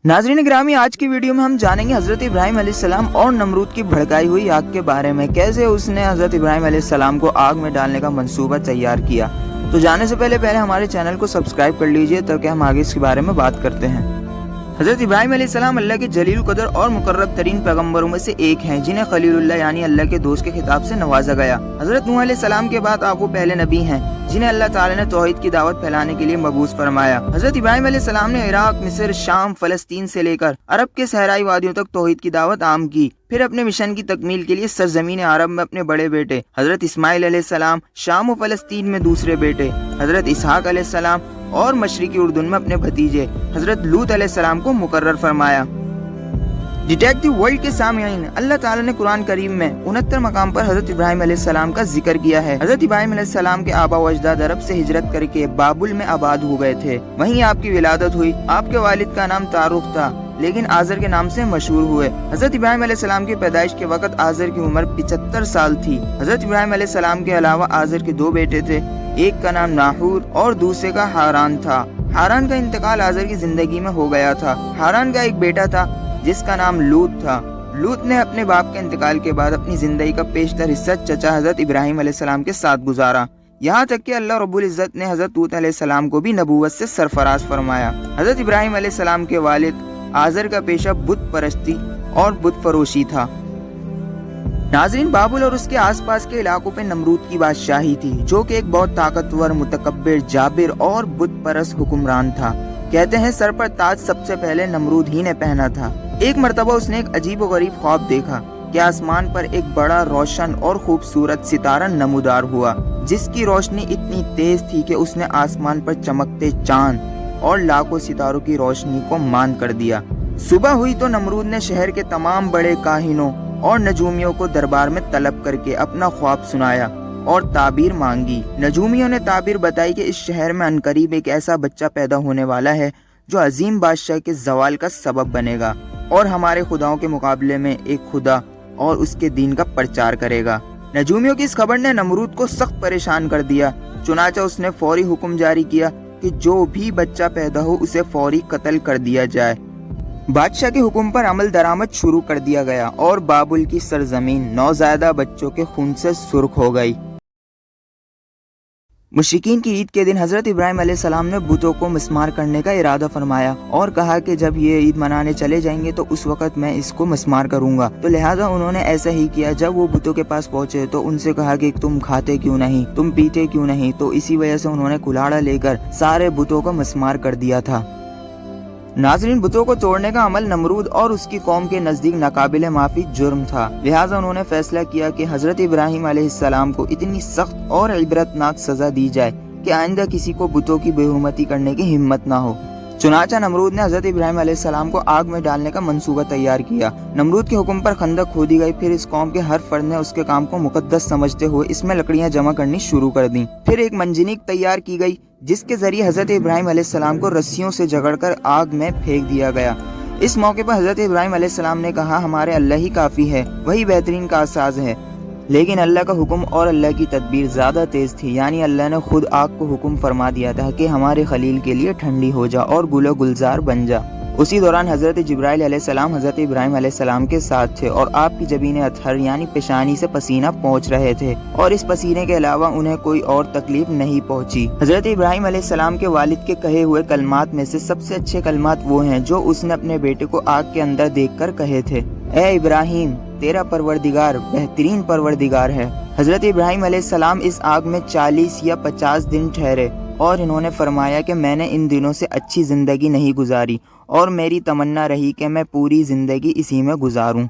नाज़रीन ग्रामी, आज की वीडियो में हम जानेंगे हज़रत इब्राहीम अलैहिस्सलाम और नमरूद की भड़काई हुई आग के बारे में। कैसे उसने हज़रत इब्राहीम अलैहिस्सलाम को आग में डालने का मंसूबा तैयार किया। तो जाने से पहले हमारे चैनल को सब्सक्राइब कर लीजिए ताकि हम आगे इसके बारे में बात करते हैं। हज़रत इब्राहीम अलैहिस्सलाम अल्लाह के जलील कदर और मुकर्रब तरीन पैगम्बरों में से एक हैं, जिन्हें खलीलुल्लाह यानी अल्लाह के दोस्त के खिताब से नवाजा गया। हज़रत नूह अलैहिस्सलाम के बाद आप वो पहले नबी हैं जिन्हें अल्लाह ताला ने तौहीद की दावत फैलाने के लिए मबूस फरमाया। हज़रत इब्राहीम अलैहिस्सलाम ने इराक, मिस्र, शाम, फलस्तीन से लेकर अरब के सहराई वादियों तक तौहीद की दावत आम की। फिर अपने मिशन की तकमील के लिए सरजमीन अरब में अपने बड़े बेटे हज़रत इस्माइल अलैहिस्सलाम, शाम और फलस्तीन में दूसरे बेटे हज़रत इसहाक अलैहिस्सलाम और मशरिकी उर्दून में अपने भतीजे हज़रत लूत अलैहिस्सलाम को मुकर्रर फरमाया। डिटेक्टिव वर्ल्ड के सामईन, अल्लाह ताला ने कुरान करीम में 69 मकाम पर हज़रत इब्राहीम अलैहिस्सलाम का जिक्र किया है। हज़रत इब्राहीम अलैहिस्सलाम के आबा व अजदाद अरब से हिजरत करके बाबुल में आबाद हो गए थे। वहीं आपकी विलादत हुई। आपके वालिद का नाम तारुख था लेकिन आज़र के नाम से मशहूर हुए। हज़रत इब्राहीम अलैहिस्सलाम की पैदाइश के वक्त आज़र की उम्र 75 साल थी। हज़रत इब्राहीम अलैहिस्सलाम के अलावा आज़र के 2 बेटे थे, एक का नाम नाहूर और दूसरे का हारान था। हारान का इंतकाल आज़र की जिंदगी में हो गया था। हारान का एक बेटा था जिसका नाम लूत था। लूत ने अपने बाप के इंतकाल के बाद अपनी जिंदगी का पेशतर हिस्सा चचा हज़रत इब्राहीम अलैहिस्सलाम के साथ गुजारा। यहाँ तक कि अल्लाह रब्बुल इज़्ज़त ने हज़रत लूत अलैहिस्सलाम को भी नबूवत से सरफराज फरमाया। हज़रत इब्राहीम अलैहिस्सलाम के वालिद आज़र का पेशा बुत परस्ती और बुत फरोशी था। नाज़रीन, बाबुल और उसके आसपास के इलाकों पे नमरूद की बादशाही थी, जो कि एक बहुत ताकतवर, मुतकब्बिर, जाबिर और बुत परस्त हुक्मरान था। कहते हैं सर पर ताज सबसे पहले नमरूद ही ने पहना था। एक मर्तबा उसने एक अजीब व गरीब ख्वाब देखा कि आसमान पर एक बड़ा रोशन और खूबसूरत सितारा नमूदार हुआ, जिसकी रोशनी इतनी तेज थी कि उसने आसमान पर चमकते चांद और लाखों सितारों की रोशनी को मान कर दिया। सुबह हुई तो नमरूद ने शहर के तमाम बड़े काहिनों और नजूमियों को दरबार में तलब करके अपना ख्वाब सुनाया और ताबीर मांगी। नजूमियों ने ताबीर बताई कि इस शहर में अनकरीब एक ऐसा बच्चा पैदा होने वाला है जो अजीम बादशाह के जवाल का सबब बनेगा और हमारे खुदाओं के मुकाबले में एक खुदा और उसके दीन का प्रचार करेगा। नजूमियों की इस खबर ने नमरूद को सख्त परेशान कर दिया। चुनाचा उसने फौरी हुक्म जारी किया कि जो भी बच्चा पैदा हो उसे फौरी कत्ल कर दिया जाए। बादशाह के हुक्म पर अमल दरामद शुरू कर दिया गया और बाबुल की सरजमीन नौज़ायदा बच्चों के खून से सुर्ख हो गई। मुशरिकीन की ईद के दिन हज़रत इब्राहीम अलैहिस्सलाम ने बुतों को मिस्मार करने का इरादा फरमाया और कहा कि जब ये ईद मनाने चले जाएंगे तो उस वक्त मैं इसको मिस्मार करूंगा। तो लिहाजा उन्होंने ऐसा ही किया। जब वो बुतों के पास पहुंचे तो उनसे कहा कि तुम खाते क्यों नहीं, तुम पीते क्यों नहीं। तो इसी वजह से उन्होंने कुल्हाड़ा लेकर सारे बुतों को मिस्मार कर दिया था। नाज़रीन, बुतों को तोड़ने का अमल नमरूद और उसकी कौम के नजदीक नाकाबिले माफी जुर्म था। लिहाजा उन्होंने फैसला किया कि हज़रत इब्राहीम अलैहिस्सलाम को इतनी सख्त और इबरतनाक सजा दी जाए कि आइंदा किसी को बुतों की बेहुरमती करने की हिम्मत ना हो। चुनाचा नमरूद ने हज़रत इब्राहीम अलैहिस्सलाम को आग में डालने का मंसूबा तैयार किया। नमरूद के हुक्म पर खंदक खोदी गई। फिर इस कौम के हर फर्द ने उसके काम को मुकद्दस समझते हुए इसमें लकड़ियां जमा करनी शुरू कर दी। फिर एक मंजनीक तैयार की गई जिसके जरिए हज़रत इब्राहीम अलैहिस्सलाम को रस्सियों से जकड़कर आग में फेंक दिया गया। इस मौके पर हज़रत इब्राहीम अलैहिस्सलाम ने कहा, हमारे अल्लाह ही काफ़ी है, वही बेहतरीन का साज है। लेकिन अल्लाह का हुक्म और अल्लाह की तदबीर ज़्यादा तेज़ थी, यानी अल्लाह ने खुद आग को हुक्म फरमा दिया था कि हमारे खलील के लिए ठंडी हो जा और गुलो गुलजार बन जा। उसी दौरान हज़रत जिब्राइल अलैहिस्सलाम हज़रत इब्राहीम अलैहिस्सलाम के साथ थे और आपकी जबीन अतहर यानी पेशानी से पसीना पहुँच रहे थे और इस पसीने के अलावा उन्हें कोई और तकलीफ नहीं पहुँची। हज़रत इब्राहीम अलैहिस्सलाम के वालिद के कहे हुए कलमात में से सबसे अच्छे कलमात वो हैं जो उसने अपने बेटे को आग के अंदर देखकर कहे थे, ए इब्राहीम, तेरा परवरदिगार बेहतरीन परवरदिगार है। हज़रत इब्राहीम अलैहिस्सलाम इस आग में 40 या 50 दिन ठहरे और इन्होंने फरमाया कि मैंने इन दिनों से अच्छी ज़िंदगी नहीं गुजारी और मेरी तमन्ना रही कि मैं पूरी ज़िंदगी इसी में गुजारूं।